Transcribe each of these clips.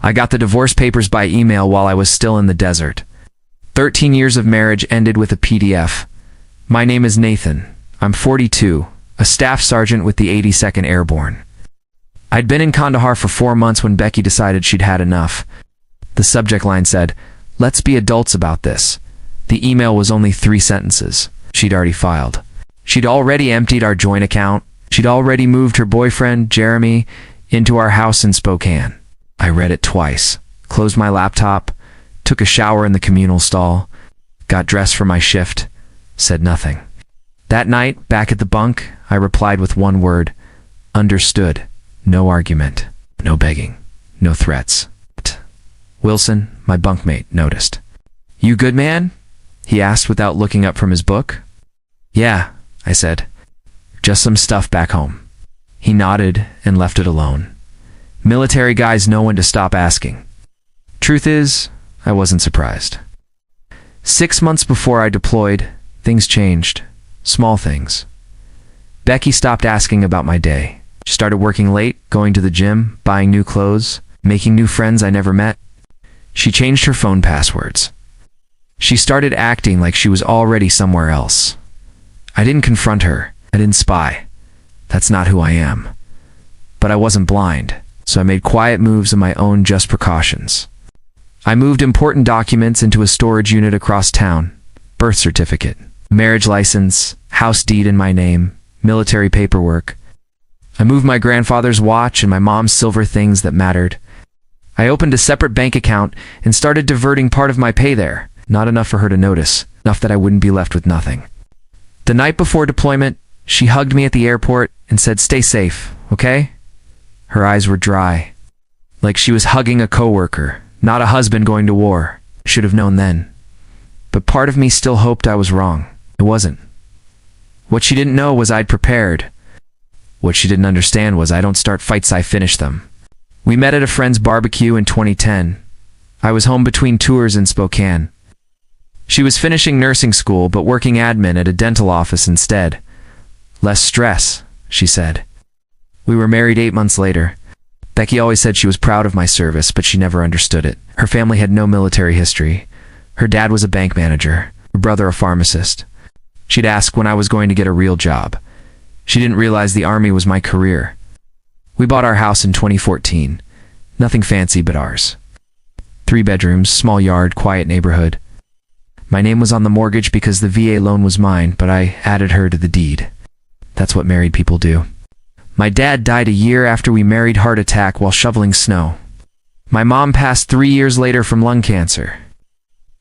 I got the divorce papers by email while I was still in the desert. 13 years of marriage ended with a PDF. My name is Nathan. I'm 42, a staff sergeant with the 82nd Airborne. I'd been in Kandahar for 4 months when Becky decided she'd had enough. The subject line said, "Let's be adults about this." The email was only 3 sentences. She'd already filed. She'd already emptied our joint account. She'd already moved her boyfriend, Jeremy, into our house in Spokane. I read it twice, closed my laptop, took a shower in the communal stall, got dressed for my shift, said nothing. That night, back at the bunk, I replied with one word: understood. No argument, no begging, no threats. Wilson, my bunkmate, noticed. "You good, man?" he asked without looking up from his book. "Yeah," I said. "Just some stuff back home." He nodded and left it alone. Military guys know when to stop asking. Truth is, I wasn't surprised. 6 months before I deployed, things changed. Small things. Becky stopped asking about my day. She started working late, going to the gym, buying new clothes, making new friends I never met. She changed her phone passwords. She started acting like she was already somewhere else. I didn't confront her. I didn't spy. That's not who I am. But I wasn't blind, so I made quiet moves of my own, just precautions. I moved important documents into a storage unit across town: birth certificate, marriage license, house deed in my name, military paperwork. I moved my grandfather's watch and my mom's silver things that mattered. I opened a separate bank account and started diverting part of my pay there. Not enough for her to notice, enough that I wouldn't be left with nothing. The night before deployment, she hugged me at the airport and said, "Stay safe, okay?" Her eyes were dry, like she was hugging a coworker, not a husband going to war. Should have known then. But part of me still hoped I was wrong. It wasn't. What she didn't know was I'd prepared. What she didn't understand was I don't start fights, I finish them. We met at a friend's barbecue in 2010. I was home between tours in Spokane. She was finishing nursing school but working admin at a dental office instead. "Less stress," she said. We were married 8 months later. Becky always said she was proud of my service, but she never understood it. Her family had no military history. Her dad was a bank manager, her brother a pharmacist. She'd ask when I was going to get a real job. She didn't realize the Army was my career. We bought our house in 2014. Nothing fancy but ours. 3 bedrooms, small yard, quiet neighborhood. My name was on the mortgage because the VA loan was mine, but I added her to the deed. That's what married people do. My dad died a year after we married, heart attack while shoveling snow. My mom passed 3 years later from lung cancer.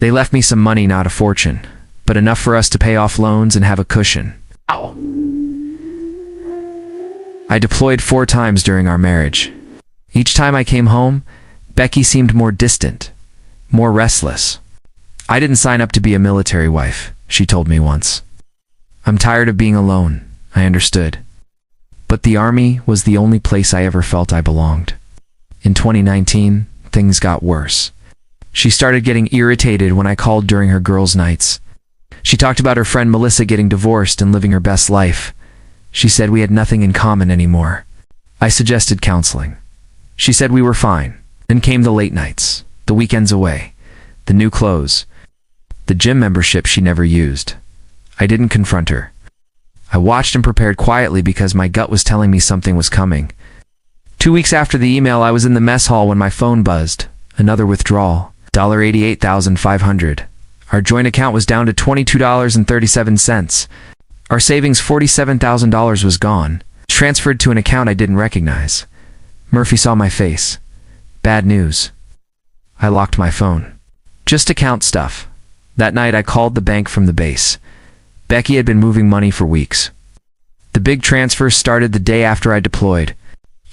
They left me some money, not a fortune, but enough for us to pay off loans and have a cushion. Ow. I deployed 4 times during our marriage. Each time I came home, Becky seemed more distant, more restless. "I didn't sign up to be a military wife," she told me once. "I'm tired of being alone," I understood. But the Army was the only place I ever felt I belonged. In 2019, things got worse. She started getting irritated when I called during her girls' nights. She talked about her friend Melissa getting divorced and living her best life. She said we had nothing in common anymore. I suggested counseling. She said we were fine. Then came the late nights, the weekends away, the new clothes, the gym membership she never used. I didn't confront her. I watched and prepared quietly because my gut was telling me something was coming. 2 weeks after the email, I was in the mess hall when my phone buzzed. Another withdrawal, $88,500. Our joint account was down to $22.37. Our savings, $47,000, was gone, transferred to an account I didn't recognize. Murphy saw my face. Bad news. I locked my phone. Just account stuff. That night I called the bank from the base. Becky had been moving money for weeks. The big transfers started the day after I deployed.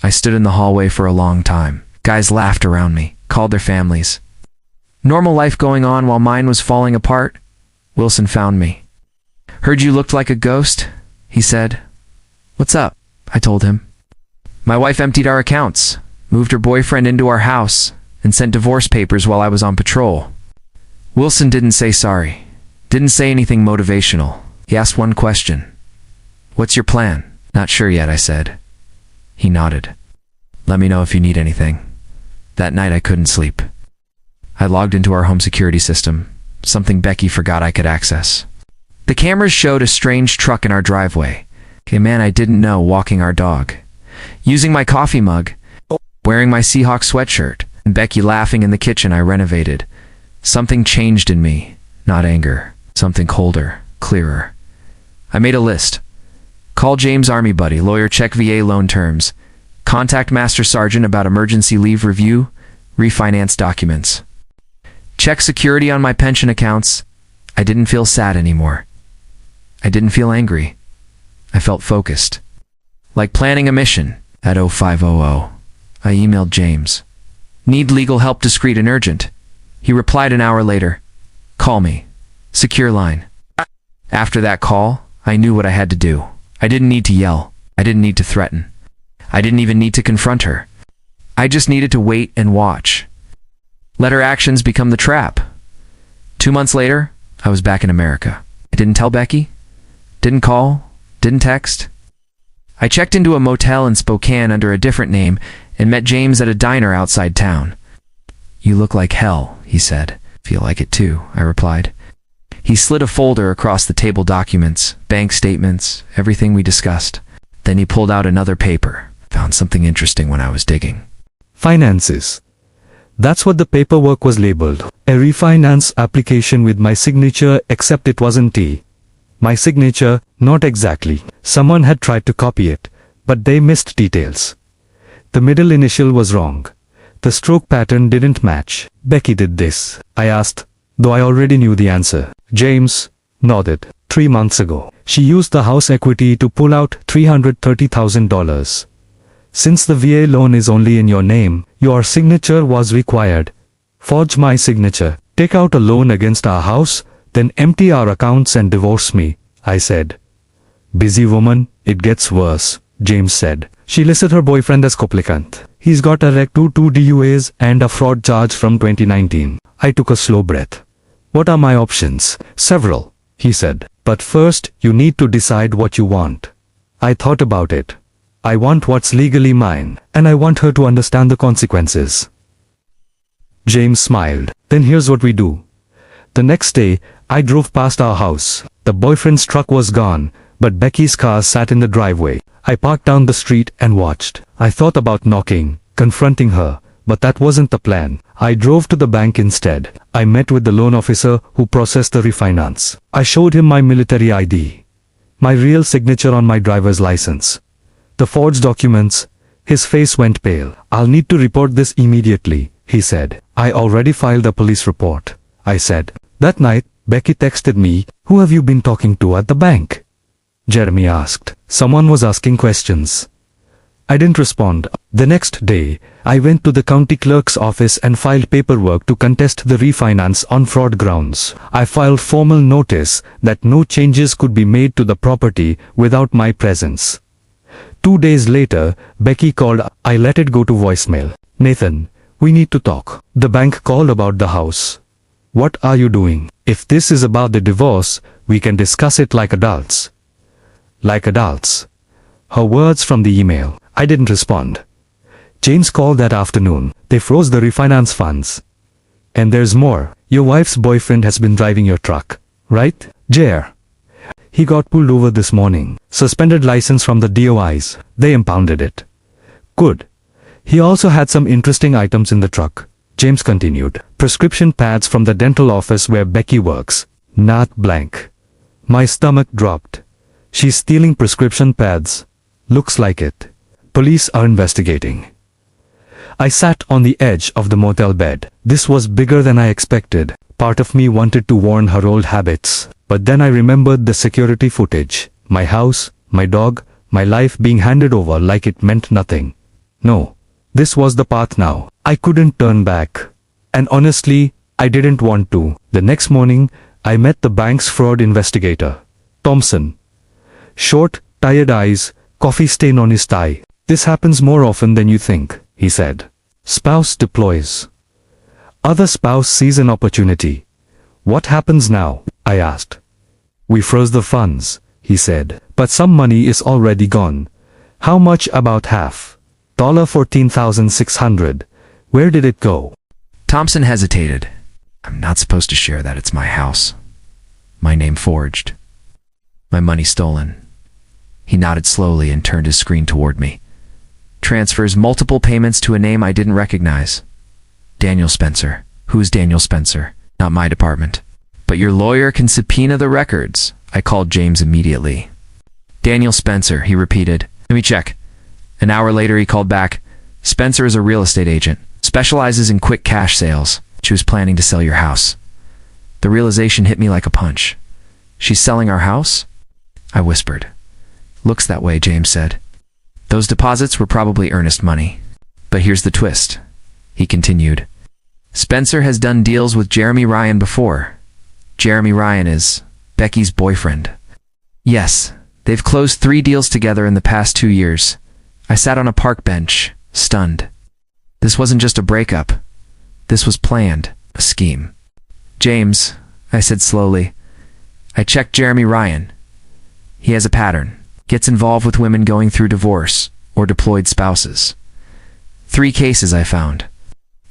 I stood in the hallway for a long time. Guys laughed around me, called their families. Normal life going on while mine was falling apart. Wilson found me. "Heard you looked like a ghost," he said. "What's up?" I told him. "My wife emptied our accounts, moved her boyfriend into our house, and sent divorce papers while I was on patrol." Wilson didn't say sorry. Didn't say anything motivational. He asked one question. "What's your plan?" "Not sure yet," I said. He nodded. "Let me know if you need anything." That night I couldn't sleep. I logged into our home security system, something Becky forgot I could access. The cameras showed a strange truck in our driveway. A man I didn't know walking our dog. Using my coffee mug, wearing my Seahawk sweatshirt, and Becky laughing in the kitchen I renovated. Something changed in me, not anger, something colder, clearer. I made a list. Call James Army Buddy, lawyer, check VA loan terms. Contact Master Sergeant about emergency leave review, refinance documents. Check security on my pension accounts. I didn't feel sad anymore. I didn't feel angry. I felt focused. Like planning a mission. At 0500, I emailed James. Need legal help, discreet and urgent. He replied an hour later. Call me. Secure line. After that call, I knew what I had to do. I didn't need to yell. I didn't need to threaten. I didn't even need to confront her. I just needed to wait and watch. Let her actions become the trap. 2 months later, I was back in America. I didn't tell Becky. Didn't call. Didn't text. I checked into a motel in Spokane under a different name and met James at a diner outside town. You look like hell, he said. Feel like it too, I replied. He slid a folder across the table, documents, bank statements, everything we discussed. Then he pulled out another paper. Found something interesting when I was digging. Finances. That's what the paperwork was labeled. A refinance application with my signature, except it wasn't T. My signature, not exactly. Someone had tried to copy it, but they missed details. The middle initial was wrong. The stroke pattern didn't match. Becky did this, I asked, though I already knew the answer. James nodded. 3 months ago, she used the house equity to pull out $330,000. Since the VA loan is only in your name, your signature was required. Forge my signature, take out a loan against our house, then empty our accounts and divorce me, I said. Busy woman, it gets worse, James said. She listed her boyfriend as Coplicant. He's got a rec 2 DUAs and a fraud charge from 2019. I took a slow breath. What are my options? Several, he said. But first, you need to decide what you want. I thought about it. I want what's legally mine, and I want her to understand the consequences. James smiled. Then here's what we do. The next day, I drove past our house. The boyfriend's truck was gone, but Becky's car sat in the driveway. I parked down the street and watched. I thought about knocking, confronting her, but that wasn't the plan. I drove to the bank instead. I met with the loan officer who processed the refinance. I showed him my military ID, my real signature on my driver's license, the forged documents. His face went pale. I'll need to report this immediately, he said. I already filed a police report, I said. That night, Becky texted me, who have you been talking to at the bank? Jeremy asked. Someone was asking questions. I didn't respond. The next day, I went to the county clerk's office and filed paperwork to contest the refinance on fraud grounds. I filed formal notice that no changes could be made to the property without my presence. 2 days later, Becky called. I let it go to voicemail. Nathan, we need to talk. The bank called about the house. What are you doing? If this is about the divorce, we can discuss it like adults. Like adults. Her words from the email. I didn't respond. James called that afternoon. They froze the refinance funds. And there's more. Your wife's boyfriend has been driving your truck, right? Jer. He got pulled over this morning. Suspended license from the DOIs. They impounded it. Good. He also had some interesting items in the truck. James continued. Prescription pads from the dental office where Becky works. Not blank. My stomach dropped. She's stealing prescription pads. Looks like it. Police are investigating. I sat on the edge of the motel bed. This was bigger than I expected. Part of me wanted to warn her old habits. But then I remembered the security footage. My house, my dog, my life being handed over like it meant nothing. No. This was the path now. I couldn't turn back. And honestly, I didn't want to. The next morning, I met the bank's fraud investigator, Thompson. Short, tired eyes, coffee stain on his tie. This happens more often than you think, he said. Spouse deploys. Other spouse sees an opportunity. What happens now? I asked. We froze the funds, he said. But some money is already gone. How much? About half. $14,600. Where did it go? Thompson hesitated. I'm not supposed to share that it's my house. My name forged. My money stolen. He nodded slowly and turned his screen toward me. Transfers multiple payments to a name I didn't recognize. Daniel Spencer. Who's Daniel Spencer? Not my department. But your lawyer can subpoena the records. I called James immediately. Daniel Spencer, he repeated. Let me check. An hour later he called back. Spencer is a real estate agent. Specializes in quick cash sales. She was planning to sell your house. The realization hit me like a punch. She's selling our house? I whispered. Looks that way, James said. Those deposits were probably earnest money. But here's the twist, he continued. Spencer has done deals with Jeremy Ryan before. Jeremy Ryan is Becky's boyfriend. Yes, they've closed 3 deals together in the past 2 years. I sat on a park bench, stunned. This wasn't just a breakup. This was planned, a scheme. James, I said slowly, I checked Jeremy Ryan. He has a pattern. Gets involved with women going through divorce or deployed spouses. 3 cases I found.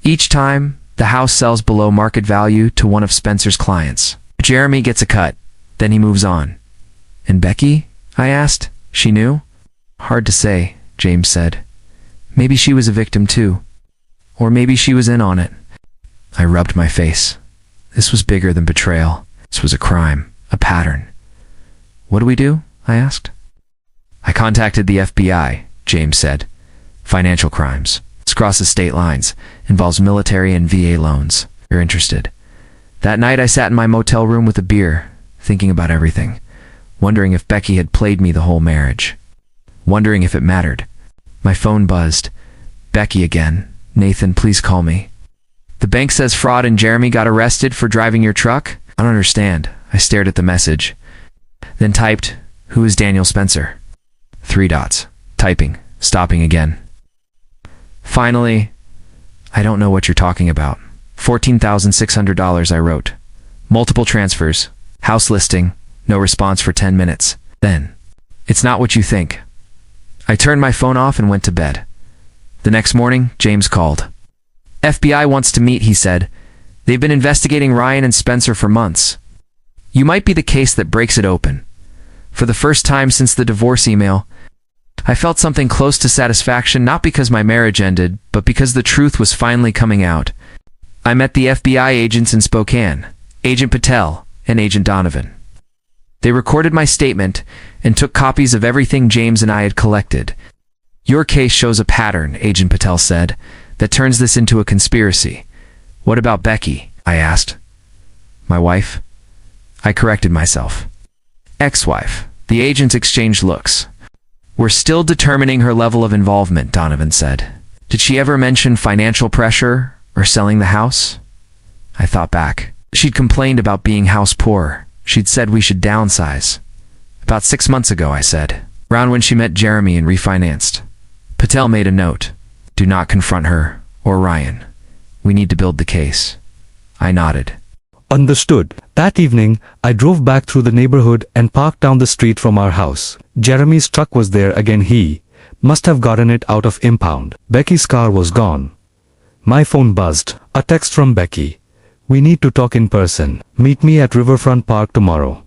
Each time, the house sells below market value to one of Spencer's clients. Jeremy gets a cut, then he moves on. And Becky? I asked. She knew? Hard to say, James said. Maybe she was a victim too. Or maybe she was in on it. I rubbed my face. This was bigger than betrayal. This was a crime, a pattern. What do we do? I asked. I contacted the FBI, James said. Financial crimes. This crosses state lines. Involves military and VA loans. You're interested. That night I sat in my motel room with a beer, thinking about everything. Wondering if Becky had played me the whole marriage. Wondering if it mattered. My phone buzzed. Becky again. Nathan, please call me. The bank says fraud and Jeremy got arrested for driving your truck? I don't understand. I stared at the message. Then typed, who is Daniel Spencer? 3 dots. Typing. Stopping again. Finally, I don't know what you're talking about. $14,600 I wrote. Multiple transfers. House listing. No response for 10 minutes. Then, it's not what you think. I turned my phone off and went to bed. The next morning, James called. FBI wants to meet, he said. They've been investigating Ryan and Spencer for months. You might be the case that breaks it open. For the first time since the divorce email, I felt something close to satisfaction, not because my marriage ended, but because the truth was finally coming out. I met the FBI agents in Spokane, Agent Patel and Agent Donovan. They recorded my statement and took copies of everything James and I had collected. Your case shows a pattern, Agent Patel said, that turns this into a conspiracy. What about Becky? I asked. My wife? I corrected myself. Ex-wife. The agents exchanged looks. We're still determining her level of involvement, Donovan said. Did she ever mention financial pressure or selling the house? I thought back. She'd complained about being house poor. She'd said we should downsize. About 6 months ago, I said. Around when she met Jeremy and refinanced. Patel made a note. Do not confront her or Ryan. We need to build the case. I nodded. Understood. That evening, I drove back through the neighborhood and parked down the street from our house. Jeremy's truck was there again. He must have gotten it out of impound. Becky's car was gone. My phone buzzed. A text from Becky. We need to talk in person. Meet me at Riverfront Park tomorrow.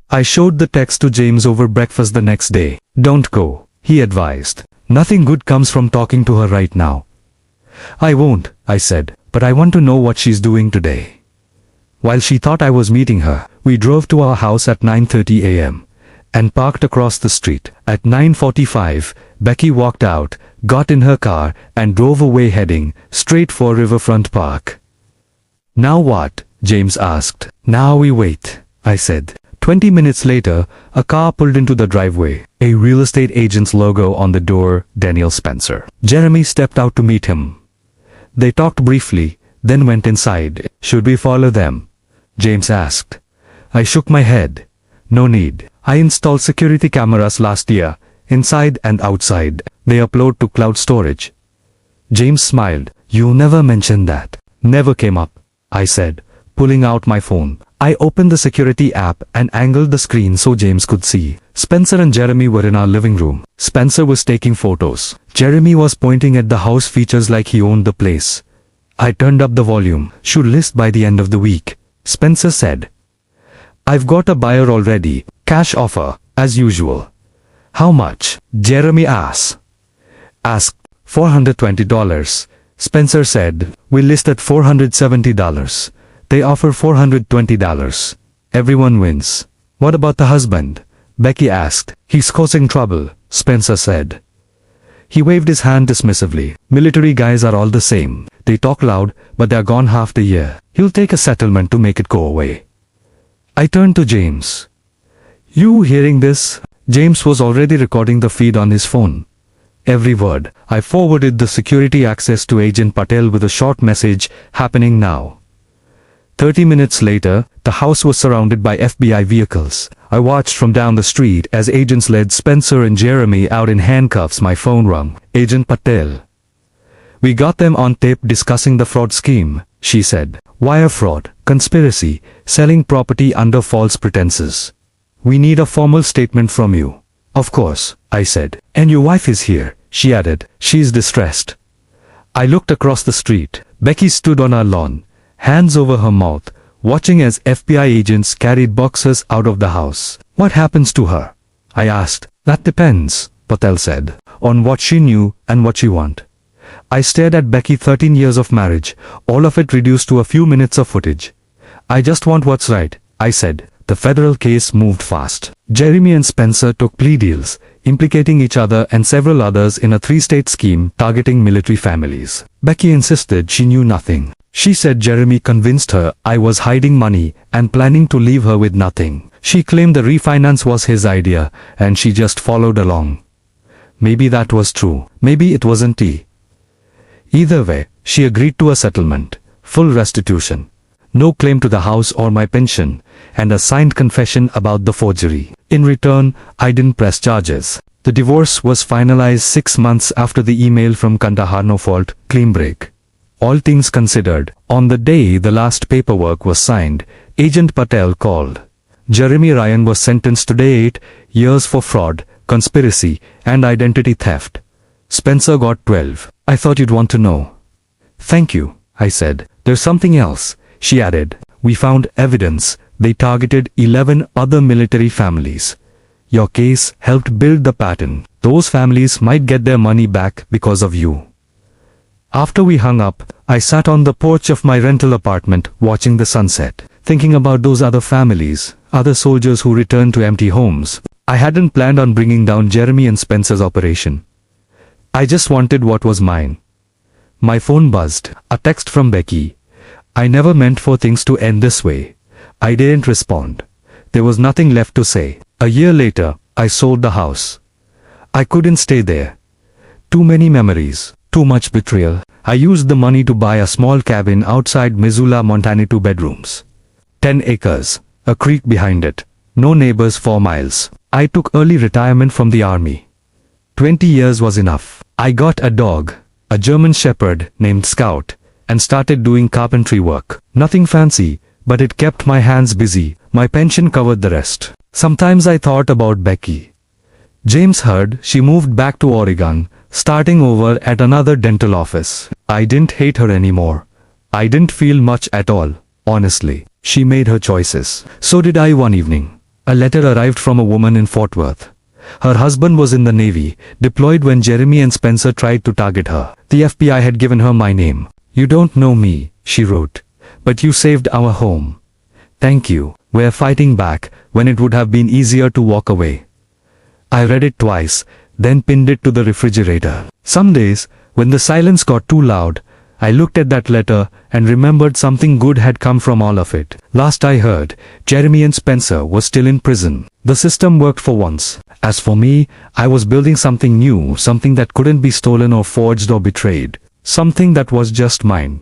I showed the text to James over breakfast the next day. Don't go, he advised. Nothing good comes from talking to her right now. I won't, I said, but I want to know what she's doing today. While she thought I was meeting her, we drove to our house at 9:30 a.m. and parked across the street. At 9:45, Becky walked out, got in her car, and drove away heading straight for Riverfront Park. Now what? James asked. Now we wait, I said. 20 minutes later, a car pulled into the driveway. A real estate agent's logo on the door, Daniel Spencer. Jeremy stepped out to meet him. They talked briefly, then went inside. Should we follow them? James asked. I shook my head. No need. I installed security cameras last year, inside and outside. They upload to cloud storage. James smiled. You never mentioned that. Never came up, I said, pulling out my phone. I opened the security app and angled the screen so James could see. Spencer and Jeremy were in our living room. Spencer was taking photos. Jeremy was pointing at the house features like he owned the place. I turned up the volume. Should list by the end of the week, Spencer said. I've got a buyer already. Cash offer, as usual. How much? Jeremy asked. $420. Spencer said. We list at $470. They offer $420. Everyone wins. What about the husband? Becky asked. He's causing trouble, Spencer said. He waved his hand dismissively. Military guys are all the same. They talk loud, but they're gone half the year. He'll take a settlement to make it go away. I turned to James. You hearing this? James was already recording the feed on his phone. Every word. I forwarded the security access to Agent Patel with a short message, happening now. 30 minutes later, the house was surrounded by FBI vehicles. I watched from down the street as agents led Spencer and Jeremy out in handcuffs. My phone rang. Agent Patel. We got them on tape discussing the fraud scheme, she said. Wire fraud, conspiracy, selling property under false pretenses. We need a formal statement from you. Of course, I said. And your wife is here, she added. She's distressed. I looked across the street. Becky stood on our lawn, hands over her mouth, watching as FBI agents carried boxes out of the house. What happens to her? I asked. That depends, Patel said, on what she knew and what she want. I stared at Becky. 13 years of marriage, all of it reduced to a few minutes of footage. I just want what's right, I said. The federal case moved fast. Jeremy and Spencer took plea deals, implicating each other and several others in a 3-state scheme targeting military families. Becky insisted she knew nothing. She said Jeremy convinced her I was hiding money and planning to leave her with nothing. She claimed the refinance was his idea, and she just followed along. Maybe that was true. Maybe it wasn't. Either way, she agreed to a settlement, full restitution, no claim to the house or my pension, and a signed confession about the forgery. In return, I didn't press charges. The divorce was finalized 6 months after the email from Kandahar. No fault, clean break. All things considered, on the day the last paperwork was signed, Agent Patel called. Jeremy Ryan was sentenced to 8 years for fraud, conspiracy, and identity theft. Spencer got 12. I thought you'd want to know. Thank you, I said. There's something else, she added. We found evidence. They targeted 11 other military families. Your case helped build the pattern. Those families might get their money back because of you. After we hung up, I sat on the porch of my rental apartment watching the sunset, thinking about those other families, other soldiers who returned to empty homes. I hadn't planned on bringing down Jeremy and Spencer's operation. I just wanted what was mine. My phone buzzed. A text from Becky. I never meant for things to end this way. I didn't respond. There was nothing left to say. A year later, I sold the house. I couldn't stay there. Too many memories. Too much betrayal. I used the money to buy a small cabin outside Missoula, Montana. 2 bedrooms. 10 acres. A creek behind it. No neighbors 4 miles. I took early retirement from the army. 20 years was enough. I got a dog, a German Shepherd named Scout, and started doing carpentry work. Nothing fancy, but it kept my hands busy. My pension covered the rest. Sometimes I thought about Becky. James heard she moved back to Oregon, starting over at another dental office. I didn't hate her anymore. I didn't feel much at all, honestly. She made her choices. So did I. One evening, a letter arrived from a woman in Fort Worth. Her husband was in the Navy, deployed when Jeremy and Spencer tried to target her. The FBI had given her my name. You don't know me, she wrote, but you saved our home. Thank you. We're fighting back when it would have been easier to walk away. I read it twice, then pinned it to the refrigerator. Some days, when the silence got too loud, I looked at that letter and remembered something good had come from all of it. Last I heard, Jeremy and Spencer were still in prison. The system worked for once. As for me, I was building something new, something that couldn't be stolen or forged or betrayed. Something that was just mine.